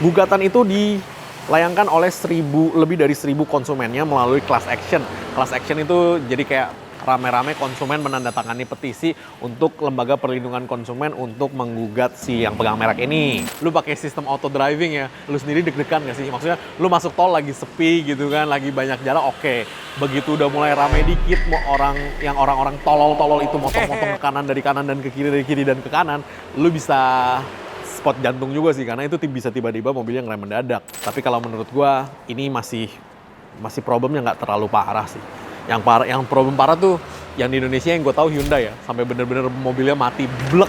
Gugatan itu dilayangkan oleh lebih dari 1.000 konsumennya melalui class action. Class action itu jadi kayak rame-rame konsumen menandatangani petisi untuk lembaga perlindungan konsumen untuk menggugat si yang pegang merek ini. Lu pakai sistem auto driving ya, lu sendiri deg-degan nggak sih? Maksudnya lu masuk tol lagi sepi gitu kan, lagi banyak jalan, oke. Begitu udah mulai rame dikit, orang-orang tolol-tolol itu motong-motong ke kanan dari kanan dan ke kiri, dari kiri dan ke kanan, lu bisa spot jantung juga sih, karena itu bisa tiba-tiba mobilnya ngerem mendadak. Tapi kalau menurut gua ini masih problemnya nggak terlalu parah sih. Yang problem parah tuh yang di Indonesia yang gue tahu Hyundai ya, sampai bener-bener mobilnya mati blek.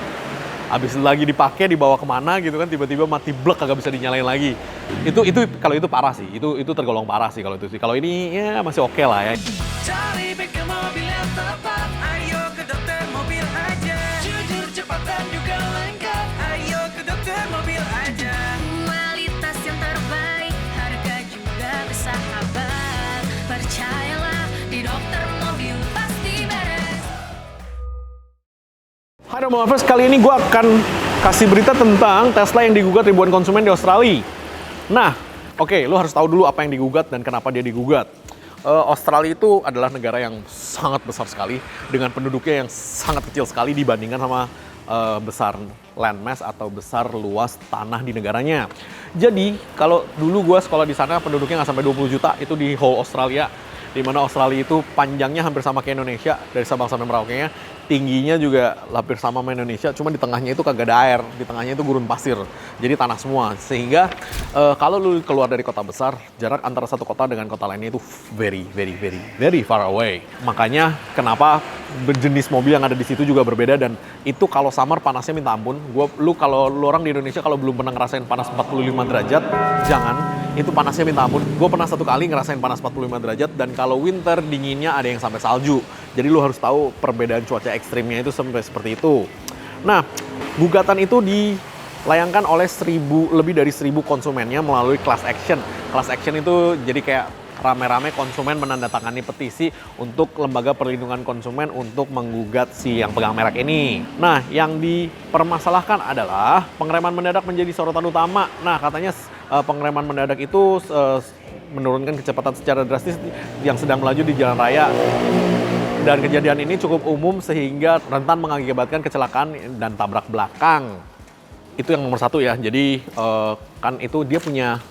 Habis lagi dipakai dibawa kemana gitu kan, tiba-tiba mati blek, kagak bisa dinyalain lagi. Itu kalau itu parah sih, itu tergolong parah sih kalau itu sih. Kalau ini ya masih oke lah ya. Cari bengkel mobil yang tepat, ayo ke Dokter Mobil aja. Jujur, cepat dan juga lengkap, ayo ke Dokter Mobil aja. Kualitas yang terbaik, harga juga bersahabat. Percayalah, di Dokter Mobil pasti beres. Hai Romo Lovers, kali ini gue akan kasih berita tentang Tesla yang digugat ribuan konsumen di Australia. Nah, oke, lo harus tahu dulu apa yang digugat dan kenapa dia digugat. Australia itu adalah negara yang sangat besar sekali, dengan penduduknya yang sangat kecil sekali dibandingkan sama besar landmass atau besar luas tanah di negaranya. Jadi, kalau dulu gue sekolah di sana penduduknya nggak sampai 20 juta, itu di whole Australia. Di mana Australia itu panjangnya hampir sama kayak Indonesia, dari Sabang sampai Merauke-nya. Tingginya juga hampir sama Indonesia, cuma di tengahnya itu kagak ada air, di tengahnya itu gurun pasir, jadi tanah semua. Sehingga kalau lu keluar dari kota besar, jarak antara satu kota dengan kota lainnya itu very far away. Makanya kenapa jenis mobil yang ada di situ juga berbeda, dan itu kalau summer panasnya minta ampun. Kalau lu orang di Indonesia kalau belum pernah ngerasain panas 45 derajat, jangan. Itu panasnya minta ampun. Gue pernah satu kali ngerasain panas 45 derajat, dan kalau winter dinginnya ada yang sampai salju. Jadi lu harus tahu perbedaan cuaca ekstrimnya itu sampai seperti itu. Nah, gugatan itu dilayangkan oleh lebih dari 1.000 konsumennya melalui class action. Class action itu jadi kayak rame-rame konsumen menandatangani petisi untuk lembaga perlindungan konsumen untuk menggugat si yang pegang merek ini. Nah, yang dipermasalahkan adalah pengereman mendadak menjadi sorotan utama. Nah, katanya pengereman mendadak itu menurunkan kecepatan secara drastis yang sedang melaju di jalan raya. Dan kejadian ini cukup umum sehingga rentan mengakibatkan kecelakaan dan tabrak belakang. Itu yang nomor satu ya. Jadi kan itu dia punya.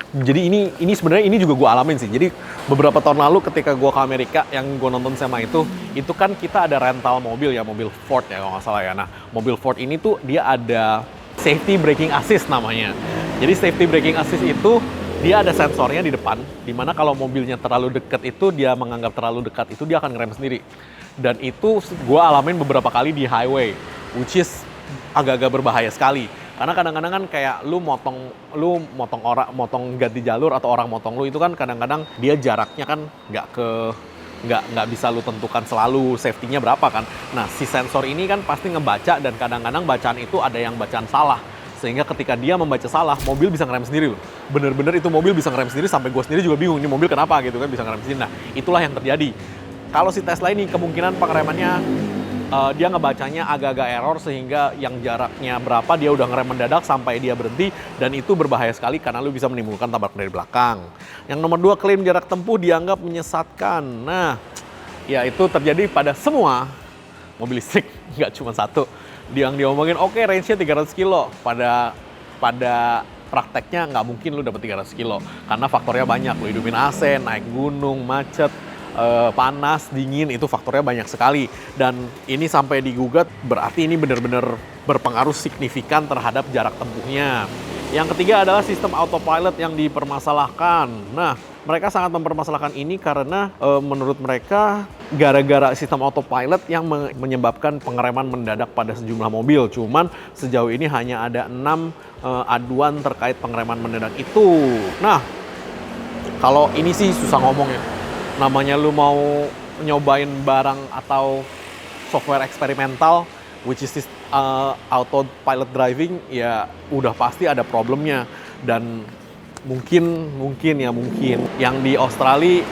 Jadi ini sebenarnya ini juga gue alamin sih. Jadi beberapa tahun lalu ketika gue ke Amerika yang gue nonton sama itu kan kita ada rental mobil ya, mobil Ford ya kalau nggak salah ya. Nah, mobil Ford ini tuh dia ada safety braking assist namanya. Jadi safety braking assist itu dia ada sensornya di depan, dimana kalau mobilnya terlalu dekat itu dia menganggap terlalu dekat itu dia akan ngerem sendiri. Dan itu gue alamin beberapa kali di highway, which is agak-agak berbahaya sekali. Karena kadang-kadang kan kayak lu motong ganti jalur atau orang motong lu itu kan kadang-kadang dia jaraknya kan nggak bisa lu tentukan selalu safety-nya berapa kan. Nah, si sensor ini kan pasti ngebaca, dan kadang-kadang bacaan itu ada yang bacaan salah. Sehingga ketika dia membaca salah, mobil bisa ngerem sendiri loh. Bener-bener itu mobil bisa ngerem sendiri, sampai gue sendiri juga bingung, ini mobil kenapa gitu kan bisa ngerem sendiri. Nah, itulah yang terjadi. Kalau si Tesla ini kemungkinan pengeremannya dia ngebacanya agak-agak error, sehingga yang jaraknya berapa dia udah ngerem mendadak sampai dia berhenti, dan itu berbahaya sekali karena lu bisa menimbulkan tabrak dari belakang. Yang nomor 2, klaim jarak tempuh dianggap menyesatkan. Nah, ya itu terjadi pada semua mobil listrik, nggak cuma satu. Yang diomongin oke, range-nya 300 kilo. Pada prakteknya nggak mungkin lu dapat 300 kilo. Karena faktornya banyak. Lu hidupin AC, naik gunung, macet, panas, dingin, itu faktornya banyak sekali. Dan ini sampai digugat berarti ini benar-benar berpengaruh signifikan terhadap jarak tempuhnya. Yang ketiga adalah sistem autopilot yang dipermasalahkan. Nah, mereka sangat mempermasalahkan ini karena menurut mereka gara-gara sistem autopilot yang menyebabkan pengereman mendadak pada sejumlah mobil. Cuman sejauh ini hanya ada 6 aduan terkait pengereman mendadak itu. Nah, kalau ini sih susah ngomong ya. Namanya lu mau nyobain barang atau software eksperimental, which is autopilot driving, ya udah pasti ada problemnya. Dan mungkin yang di Australia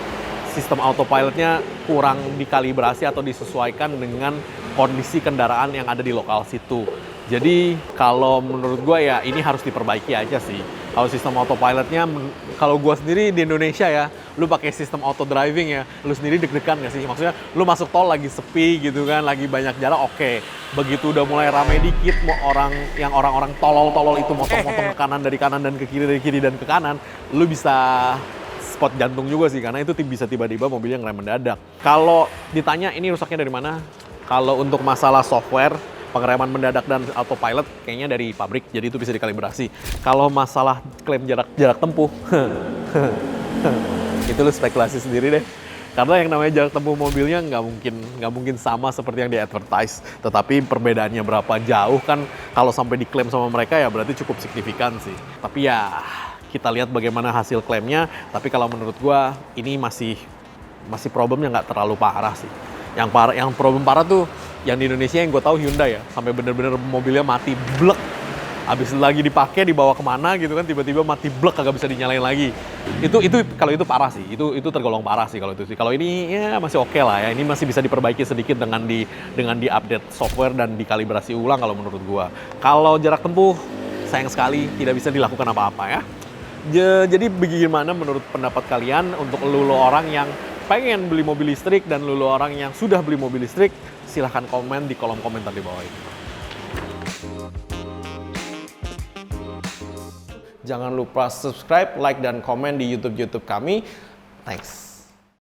sistem autopilotnya kurang dikalibrasi atau disesuaikan dengan kondisi kendaraan yang ada di lokal situ. Jadi kalau menurut gue ya ini harus diperbaiki aja sih. Kalau sistem autopilotnya, kalau gua sendiri di Indonesia ya, lu pakai sistem auto driving ya, lu sendiri deg-degan nggak sih? Maksudnya lu masuk tol lagi sepi gitu kan, lagi banyak jalan, oke. Begitu udah mulai rame dikit, mau orang-orang tolol-tolol itu motong-motong ke kanan dari kanan dan ke kiri, dari kiri dan ke kanan, lu bisa spot jantung juga sih, karena itu bisa tiba-tiba mobilnya ngerem mendadak. Kalau ditanya ini rusaknya dari mana? Kalau untuk masalah software, pengereman mendadak dan autopilot kayaknya dari pabrik, jadi itu bisa dikalibrasi. Kalau masalah klaim jarak tempuh, itu lu spekulasi sendiri deh. Karena yang namanya jarak tempuh mobilnya nggak mungkin sama seperti yang di advertise. Tetapi perbedaannya berapa jauh kan, kalau sampai diklaim sama mereka ya berarti cukup signifikan sih. Tapi ya kita lihat bagaimana hasil klaimnya. Tapi kalau menurut gua ini masih problemnya nggak terlalu parah sih. Yang problem parah tuh yang di Indonesia yang gue tahu Hyundai ya, sampai bener-bener mobilnya mati blek. Habis lagi dipakai dibawa kemana gitu kan, tiba-tiba mati blek, kagak bisa dinyalain lagi. Itu kalau itu parah sih, itu tergolong parah sih kalau itu sih. Kalau ini ya masih oke lah ya, ini masih bisa diperbaiki sedikit dengan di update software dan dikalibrasi ulang kalau menurut gue. Kalau jarak tempuh sayang sekali tidak bisa dilakukan apa-apa ya. Jadi bagaimana menurut pendapat kalian untuk lu orang yang pengen beli mobil listrik dan lu orang yang sudah beli mobil listrik, silahkan komen di kolom komentar di bawah ini. Jangan lupa subscribe, like, dan komen di YouTube kami. Thanks.